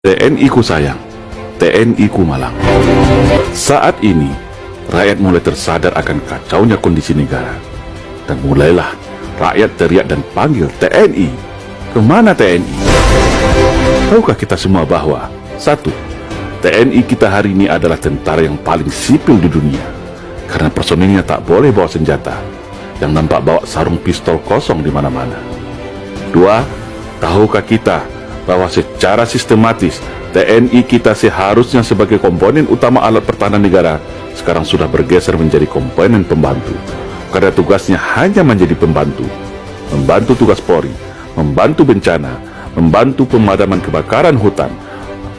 TNI ku sayang, TNI ku malang. Saat ini, rakyat mulai tersadar akan kacaunya kondisi negara. Dan mulailah rakyat teriak dan panggil TNI. Kemana TNI? Tahukah kita semua bahwa satu, TNI kita hari ini adalah tentara yang paling sipil di dunia. Karena personilnya tak boleh bawa senjata, yang nampak bawa sarung pistol kosong di mana-mana. Dua, tahukah kita bahwa secara sistematis TNI kita seharusnya sebagai komponen utama alat pertahanan negara sekarang sudah bergeser menjadi komponen pembantu, karena tugasnya hanya menjadi pembantu, membantu tugas Polri, membantu bencana, membantu pemadaman kebakaran hutan,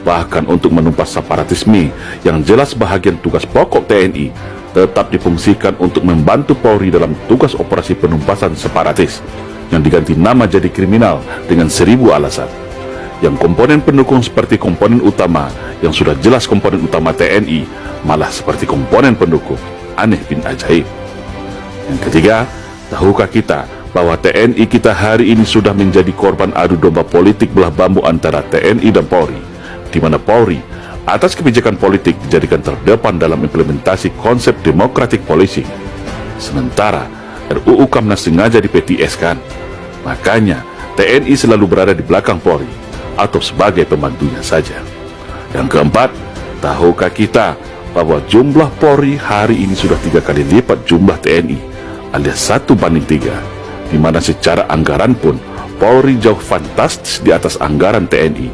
bahkan untuk menumpas separatisme yang jelas bahagian tugas pokok TNI tetap difungsikan untuk membantu Polri dalam tugas operasi penumpasan separatis yang diganti nama jadi kriminal dengan 1000 alasan. Yang komponen pendukung seperti komponen utama yang sudah jelas komponen utama TNI malah seperti komponen pendukung. Aneh bin ajaib. Yang ketiga, tahukah kita bahwa TNI kita hari ini sudah menjadi korban adu domba politik belah bambu antara TNI dan Polri, di mana Polri atas kebijakan politik dijadikan terdepan dalam implementasi konsep democratic policing, sementara RUU Kamnas sengaja di-PTS-kan. Makanya TNI selalu berada di belakang Polri atau sebagai pembantunya saja. Yang keempat, tahukah kita bahwa jumlah Polri hari ini sudah 3 kali lipat jumlah TNI, alias 1:3, di mana secara anggaran pun Polri jauh fantastis di atas anggaran TNI.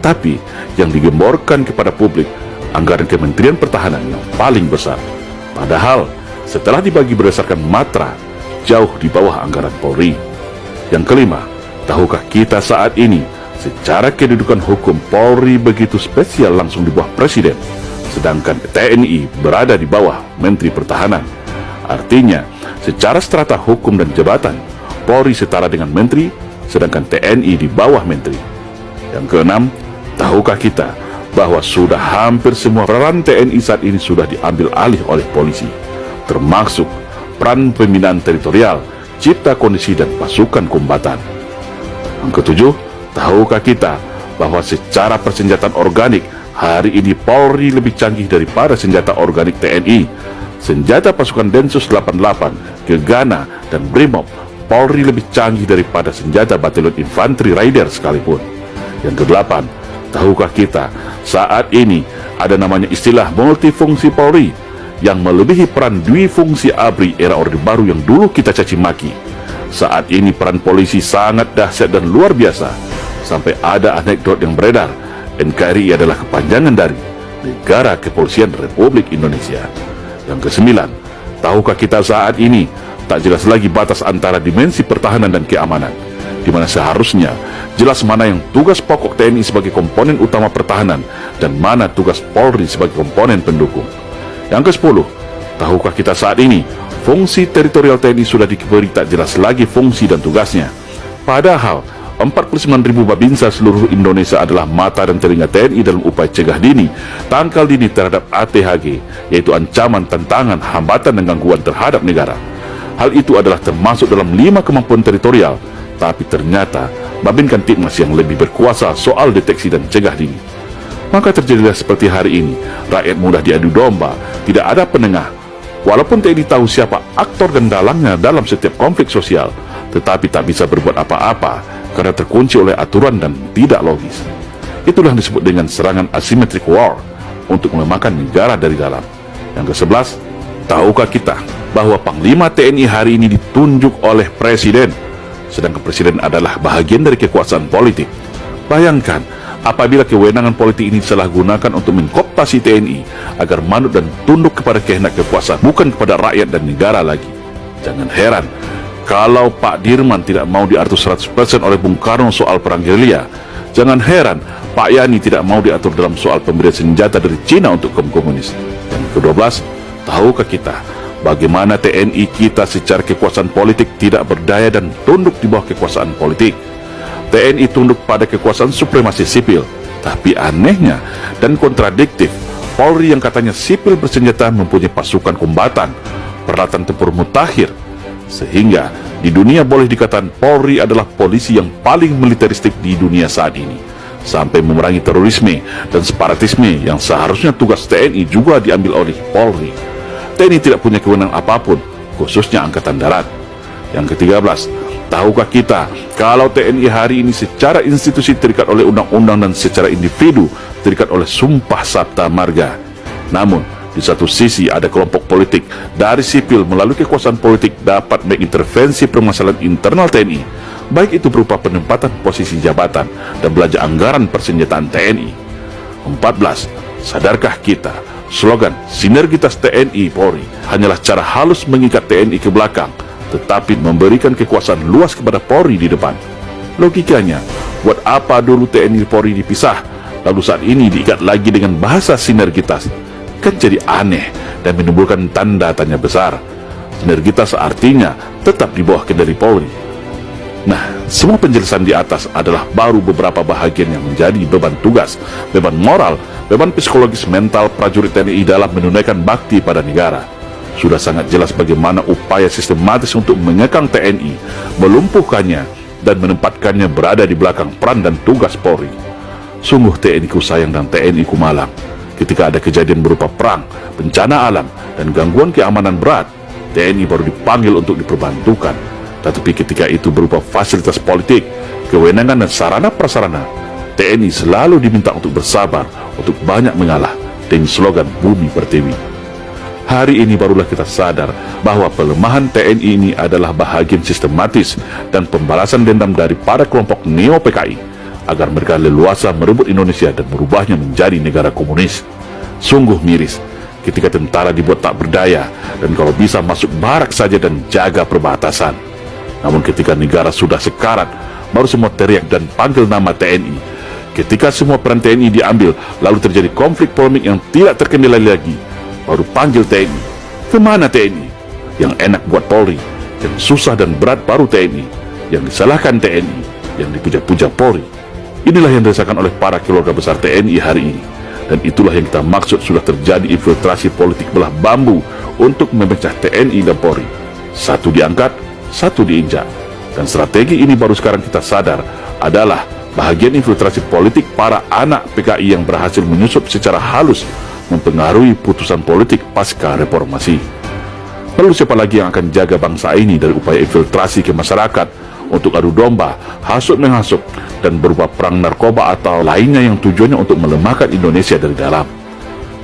Tapi yang digemborkan kepada publik anggaran Kementerian Pertahanan yang paling besar, padahal setelah dibagi berdasarkan matra jauh di bawah anggaran Polri. Yang kelima, tahukah kita saat ini secara kedudukan hukum Polri begitu spesial langsung di bawah Presiden, sedangkan TNI berada di bawah Menteri Pertahanan. Artinya, secara strata hukum dan jabatan, Polri setara dengan Menteri, sedangkan TNI di bawah Menteri. Yang keenam, tahukah kita bahwa sudah hampir semua peran TNI saat ini sudah diambil alih oleh polisi, termasuk peran pembinaan teritorial, cipta kondisi dan pasukan kombatan. Yang ketujuh, tahukah kita bahwa secara persenjataan organik hari ini Polri lebih canggih daripada senjata organik TNI. Senjata pasukan Densus 88, Gegana, dan Brimob Polri lebih canggih daripada senjata Batalion Infanteri Raider sekalipun. Yang kedelapan, tahukah kita saat ini ada namanya istilah multifungsi Polri yang melebihi peran dwifungsi ABRI era Orde Baru yang dulu kita caci maki. Saat ini peran polisi sangat dahsyat dan luar biasa, sampai ada anekdot yang beredar NKRI adalah kepanjangan dari Negara Kepolisian Republik Indonesia. Yang kesembilan, tahukah kita saat ini tak jelas lagi batas antara dimensi pertahanan dan keamanan, di mana seharusnya jelas mana yang tugas pokok TNI sebagai komponen utama pertahanan dan mana tugas Polri sebagai komponen pendukung. Yang ke-10, tahukah kita saat ini fungsi teritorial TNI sudah diberi tak jelas lagi fungsi dan tugasnya, padahal 49.000 Babinsa seluruh Indonesia adalah mata dan telinga TNI dalam upaya cegah dini, tangkal dini terhadap ATHG, yaitu ancaman, tantangan, hambatan dan gangguan terhadap negara. Hal itu adalah termasuk dalam 5 kemampuan teritorial, tapi ternyata Babin Kamtibmas yang lebih berkuasa soal deteksi dan cegah dini. Maka terjadilah seperti hari ini, rakyat mudah diadu domba, tidak ada penengah. Walaupun TNI tahu siapa aktor dan dalangnya dalam setiap konflik sosial, tetapi tak bisa berbuat apa-apa karena terkunci oleh aturan dan tidak logis. Itulah yang disebut dengan serangan asymmetric war untuk melemahkan negara dari dalam. Yang ke-11, tahukah kita bahwa Panglima TNI hari ini ditunjuk oleh Presiden, sedangkan Presiden adalah bahagian dari kekuasaan politik. Bayangkan apabila kewenangan politik ini disalahgunakan untuk mengkooptasi TNI agar manut dan tunduk kepada kehendak kekuasaan, bukan kepada rakyat dan negara lagi. Jangan heran kalau Pak Dirman tidak mau diatur 100% oleh Bung Karno soal perang gerilya. Jangan heran Pak Yani tidak mau diatur dalam soal pemberian senjata dari Cina untuk kaum komunis. Dan ke-12, tahukah kita bagaimana TNI kita secara kekuasaan politik tidak berdaya dan tunduk di bawah kekuasaan politik? TNI tunduk pada kekuasaan supremasi sipil, tapi anehnya dan kontradiktif, Polri yang katanya sipil bersenjata mempunyai pasukan kombatan, peralatan tempur mutakhir, sehingga di dunia boleh dikatakan Polri adalah polisi yang paling militeristik di dunia saat ini. sampai memerangi terorisme dan separatisme yang seharusnya tugas TNI juga diambil oleh Polri. TNI tidak punya kewenangan apapun, khususnya Angkatan Darat. Yang ke-13, tahukah kita kalau TNI hari ini secara institusi terikat oleh undang-undang dan secara individu terikat oleh Sumpah Sabta Marga. Namun, di satu sisi ada kelompok politik dari sipil melalui kekuasaan politik dapat mengintervensi permasalahan internal TNI, baik itu berupa penempatan posisi jabatan dan belanja anggaran persenjataan TNI. 14. Sadarkah kita, slogan sinergitas TNI Polri hanyalah cara halus mengikat TNI ke belakang, tetapi memberikan kekuasaan luas kepada Polri di depan. Logikanya, buat apa dulu TNI Polri dipisah, lalu saat ini diikat lagi dengan bahasa sinergitas? Kan jadi aneh dan menimbulkan tanda tanya besar. Sinergitas artinya tetap di bawah kendali Polri. Nah, semua penjelasan di atas adalah baru beberapa bahagian yang menjadi beban tugas, beban moral, beban psikologis mental prajurit TNI dalam menunaikan bakti pada negara. Sudah sangat jelas bagaimana upaya sistematis untuk mengekang TNI, melumpuhkannya, dan menempatkannya berada di belakang peran dan tugas Polri. Sungguh TNI ku sayang dan TNI ku malang. Ketika ada kejadian berupa perang, bencana alam, dan gangguan keamanan berat, TNI baru dipanggil untuk diperbantukan. Tetapi ketika itu berupa fasilitas politik, kewenangan dan sarana-prasarana, TNI selalu diminta untuk bersabar, untuk banyak mengalah, dengan slogan Bumi Pertiwi. Hari ini barulah kita sadar bahwa pelemahan TNI ini adalah bahagian sistematis dan pembalasan dendam dari para kelompok neo-PKI, agar mereka leluasa merebut Indonesia dan merubahnya menjadi negara komunis. Sungguh miris ketika tentara dibuat tak berdaya dan kalau bisa masuk barak saja dan jaga perbatasan. Namun ketika negara sudah sekarat, baru semua teriak dan panggil nama TNI. Ketika semua peran TNI diambil, lalu terjadi konflik polemik yang tidak terkendali lagi, baru panggil TNI. Kemana TNI? Yang enak buat Polri, yang susah dan berat baru TNI, yang disalahkan TNI, yang dipuja-puja Polri. Inilah yang dirasakan oleh para keluarga besar TNI hari ini. Dan itulah yang kita maksud sudah terjadi infiltrasi politik belah bambu untuk memecah TNI dan Polri. Satu diangkat, satu diinjak. Dan strategi ini baru sekarang kita sadar adalah bahagian infiltrasi politik para anak PKI yang berhasil menyusup secara halus mempengaruhi putusan politik pasca reformasi. Lalu siapa lagi yang akan jaga bangsa ini dari upaya infiltrasi ke masyarakat untuk adu domba, hasut menghasut, dan berupa perang narkoba atau lainnya yang tujuannya untuk melemahkan Indonesia dari dalam?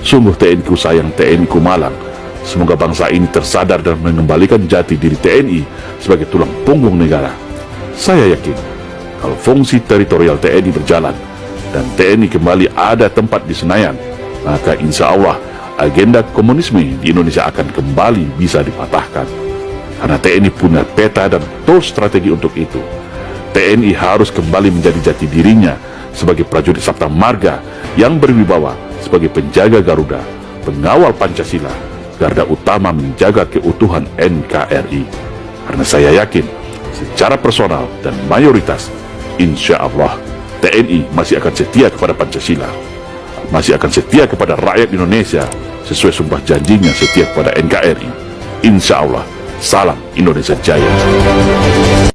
Sungguh TNI ku sayang, TNI ku malang. Semoga bangsa ini tersadar dan mengembalikan jati diri TNI sebagai tulang punggung negara. Saya yakin, kalau fungsi teritorial TNI berjalan dan TNI kembali ada tempat di Senayan, maka insya Allah agenda komunisme di Indonesia akan kembali bisa dipatahkan. Karena TNI punya peta dan tools strategi untuk itu. TNI harus kembali menjadi jati dirinya sebagai prajurit Sabta Marga yang berwibawa sebagai penjaga Garuda, pengawal Pancasila, garda utama menjaga keutuhan NKRI. Karena saya yakin, secara personal dan mayoritas, insya Allah TNI masih akan setia kepada Pancasila, masih akan setia kepada rakyat Indonesia sesuai sumpah janjinya setia kepada NKRI. Insya Allah. Salam Indonesia Jaya.